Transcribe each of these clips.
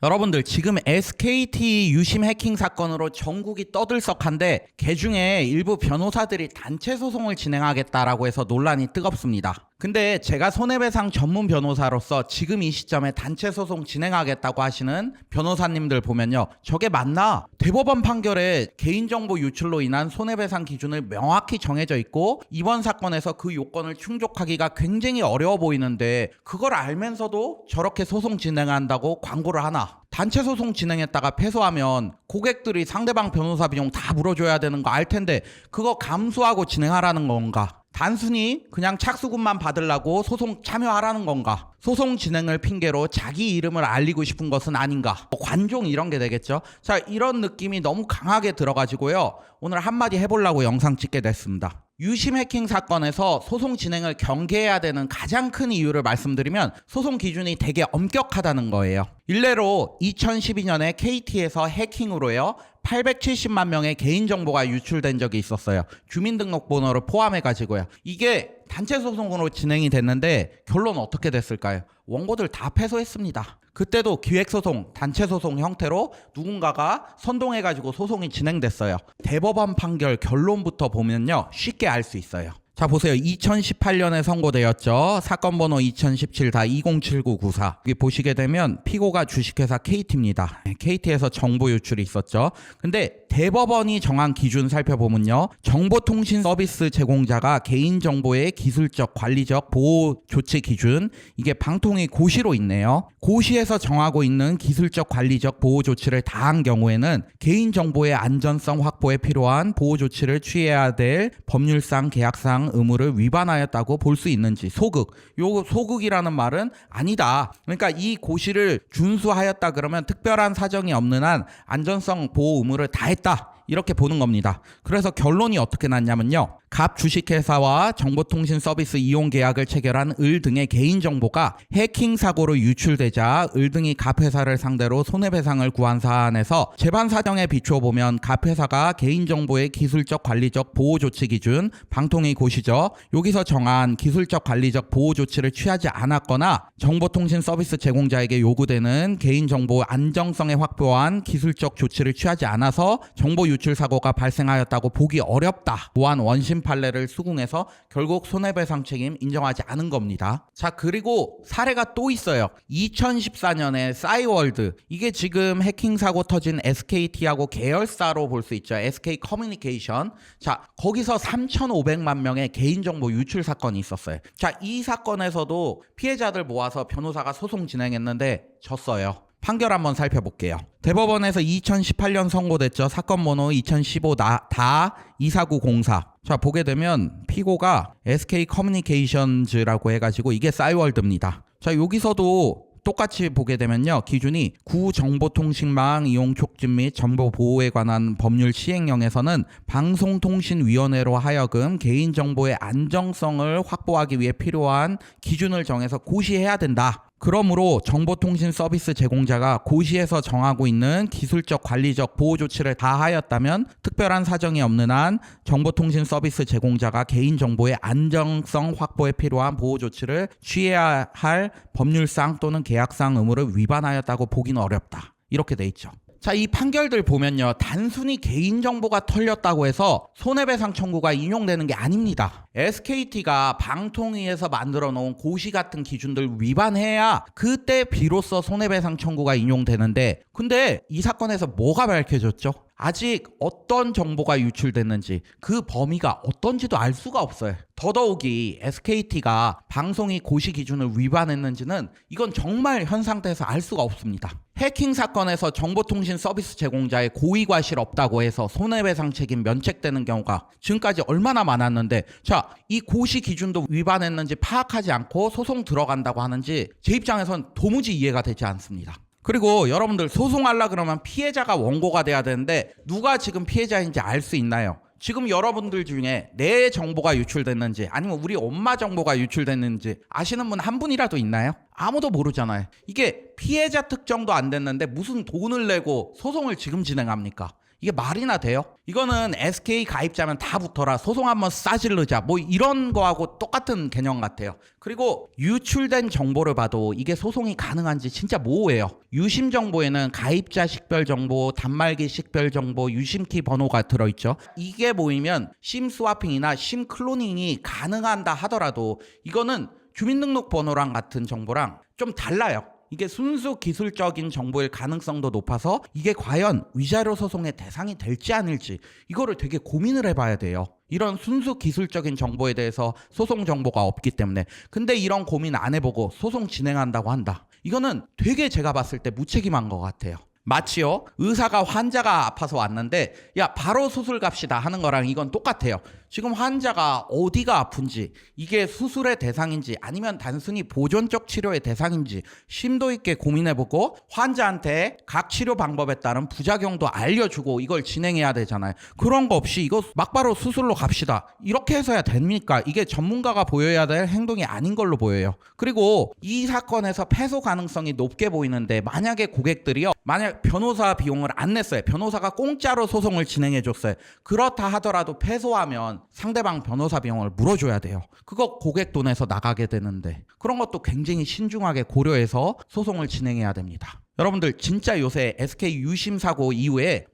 여러분들 지금 SKT 유심 해킹 사건으로 전국이 떠들썩한데 그중에 일부 변호사들이 단체 소송을 진행하겠다라고 해서 논란이 뜨겁습니다. 근데 제가 손해배상 전문 변호사로서 지금 이 시점에 단체 소송 진행하겠다고 하시는 변호사님들 보면요, 저게 맞나? 대법원 판결에 개인정보 유출로 인한 손해배상 기준을 명확히 정해져 있고 이번 사건에서 그 요건을 충족하기가 굉장히 어려워 보이는데 그걸 알면서도 저렇게 소송 진행한다고 광고를 하나? 단체 소송 진행했다가 패소하면 고객들이 상대방 변호사 비용 다 물어줘야 되는 거 알 텐데 그거 감수하고 진행하라는 건가? 단순히 그냥 착수금만 받으려고 소송 참여하라는 건가? 소송 진행을 핑계로 자기 이름을 알리고 싶은 것은 아닌가? 관종 이런 게 되겠죠? 자, 이런 느낌이 너무 강하게 들어가지고요, 오늘 한마디 해보려고 영상 찍게 됐습니다. 유심 해킹 사건에서 소송 진행을 경계해야 되는 가장 큰 이유를 말씀드리면 소송 기준이 되게 엄격하다는 거예요. 일례로 2012년에 KT에서 해킹으로요 870만 명의 개인정보가 유출된 적이 있었어요. 주민등록번호를 포함해가지고요. 이게 단체 소송으로 진행이 됐는데 결론 어떻게 됐을까요? 원고들 다 패소했습니다. 그때도 기획소송, 단체소송 형태로 누군가가 선동해가지고 소송이 진행됐어요. 대법원 판결 결론부터 보면요, 쉽게 알 수 있어요. 자, 보세요. 2018년에 선고되었죠. 사건 번호 2017-207994. 여기 보시게 되면 피고가 주식회사 KT입니다. KT에서 정보 유출이 있었죠. 근데 대법원이 정한 기준 살펴보면요, 정보통신 서비스 제공자가 개인정보의 기술적, 관리적 보호 조치 기준, 이게 방통위 고시로 있네요. 고시에서 정하고 있는 기술적, 관리적 보호 조치를 다한 경우에는 개인정보의 안전성 확보에 필요한 보호 조치를 취해야 될 법률상, 계약상 의무를 위반하였다고 볼 수 있는지. 소극. 요 소극이라는 말은 아니다. 그러니까 이 고시를 준수하였다 그러면 특별한 사정이 없는 한 안전성 보호 의무를 다했다, 이렇게 보는 겁니다. 그래서 결론이 어떻게 났냐면요, 갑 주식회사와 정보통신 서비스 이용 계약을 체결한 을 등의 개인정보가 해킹 사고로 유출되자 을 등이 갑 회사를 상대로 손해배상을 구한 사안에서 재반 사정에 비추어 보면 갑 회사가 개인정보의 기술적, 관리적 보호 조치 기준, 방통위 고시죠, 여기서 정한 기술적, 관리적 보호 조치를 취하지 않았거나 정보통신 서비스 제공자에게 요구되는 개인정보 안정성에 확보한 기술적 조치를 취하지 않아서 정보 유출 사고가 발생하였다고 보기 어렵다. 또한 원심 판례를 수긍해서 결국 손해배상 책임 인정하지 않은 겁니다. 자, 그리고 사례가 또 있어요. 2014년에 싸이월드, 이게 지금 해킹 사고 터진 SKT하고 계열사로 볼 수 있죠. SK 커뮤니케이션. 자, 거기서 3,500만 명의 개인정보 유출 사건이 있었어요. 자, 이 사건에서도 피해자들 모아서 변호사가 소송 진행했는데 졌어요. 판결 한번 살펴볼게요. 대법원에서 2018년 선고됐죠. 사건 번호 2015-24904. 자, 보게 되면 피고가 SK 커뮤니케이션즈라고 해가지고 이게 싸이월드입니다. 자, 여기서도 똑같이 보게 되면요, 기준이 구정보통신망 이용 촉진 및 정보 보호에 관한 법률 시행령에서는 방송통신위원회로 하여금 개인정보의 안정성을 확보하기 위해 필요한 기준을 정해서 고시해야 된다. 그러므로 정보통신 서비스 제공자가 고시에서 정하고 있는 기술적, 관리적 보호 조치를 다하였다면 특별한 사정이 없는 한 정보통신 서비스 제공자가 개인정보의 안정성 확보에 필요한 보호 조치를 취해야 할 법률상 또는 계약상 의무를 위반하였다고 보기는 어렵다, 이렇게 돼 있죠. 자, 이 판결들 보면요, 단순히 개인정보가 털렸다고 해서 손해배상 청구가 인용되는 게 아닙니다. SKT가 방통위에서 만들어 놓은 고시 같은 기준들 위반해야 그때 비로소 손해배상 청구가 인용되는데, 근데 이 사건에서 뭐가 밝혀졌죠? 아직 어떤 정보가 유출됐는지, 그 범위가 어떤지도 알 수가 없어요. 더더욱이 SKT가 방송이 고시 기준을 위반했는지는 이건 정말 현 상태에서 알 수가 없습니다. 해킹 사건에서 정보통신 서비스 제공자의 고의과실 없다고 해서 손해배상 책임 면책되는 경우가 지금까지 얼마나 많았는데, 자, 이 고시 기준도 위반했는지 파악하지 않고 소송 들어간다고 하는지 제 입장에선 도무지 이해가 되지 않습니다. 그리고 여러분들 소송하려 그러면 피해자가 원고가 돼야 되는데 누가 지금 피해자인지 알 수 있나요? 지금 여러분들 중에 내 정보가 유출됐는지 아니면 우리 엄마 정보가 유출됐는지 아시는 분 한 분이라도 있나요? 아무도 모르잖아요. 이게 피해자 특정도 안 됐는데 무슨 돈을 내고 소송을 지금 진행합니까? 이게 말이나 돼요? 이거는 SK 가입자면 다 붙어라, 소송 한번 싸질르자, 뭐 이런 거하고 똑같은 개념 같아요. 그리고 유출된 정보를 봐도 이게 소송이 가능한지 진짜 모호해요. 유심 정보에는 가입자 식별 정보, 단말기 식별 정보, 유심키 번호가 들어있죠. 이게 모이면 심 스와핑이나 심 클로닝이 가능한다 하더라도 이거는 주민등록번호랑 같은 정보랑 좀 달라요. 이게 순수 기술적인 정보일 가능성도 높아서 이게 과연 위자료 소송의 대상이 될지 아닐지 이거를 되게 고민을 해봐야 돼요. 이런 순수 기술적인 정보에 대해서 소송 정보가 없기 때문에. 근데 이런 고민 안 해보고 소송 진행한다고 한다. 이거는 되게 제가 봤을 때 무책임한 것 같아요. 마치요, 의사가 환자가 아파서 왔는데 야 바로 수술 갑시다 하는 거랑 이건 똑같아요. 지금 환자가 어디가 아픈지, 이게 수술의 대상인지 아니면 단순히 보존적 치료의 대상인지 심도 있게 고민해보고 환자한테 각 치료 방법에 따른 부작용도 알려주고 이걸 진행해야 되잖아요. 그런 거 없이 이거 막바로 수술로 갑시다 이렇게 해서야 됩니까? 이게 전문가가 보여야 될 행동이 아닌 걸로 보여요. 그리고 이 사건에서 패소 가능성이 높게 보이는데, 만약에 고객들이요, 만약 변호사 비용을 안 냈어요. 변호사가 공짜로 소송을 진행해줬어요. 그렇다 하더라도 패소하면 상대방 변호사 비용을 물어줘야 돼요. 그거 고객 돈에서 나가게 되는데, 그런 것도 굉장히 신중하게 고려해서 소송을 진행해야 됩니다. 여러분들 진짜 요새 SK 유심 사고 이후에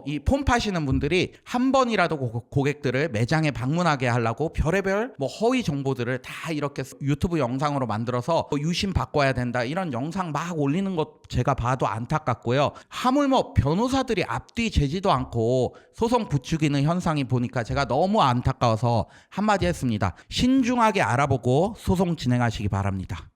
이 폰 파시는 분들이 한 번이라도 고객들을 매장에 방문하게 하려고 별의별 허위 정보들을 다 이렇게 유튜브 영상으로 만들어서 유심 바꿔야 된다 이런 영상 막 올리는 것 제가 봐도 안타깝고요. 하물며 변호사들이 앞뒤 재지도 않고 소송 부추기는 현상이 보니까 제가 너무 안타까워서 한마디 했습니다. 신중하게 알아보고 소송 진행하시기 바랍니다.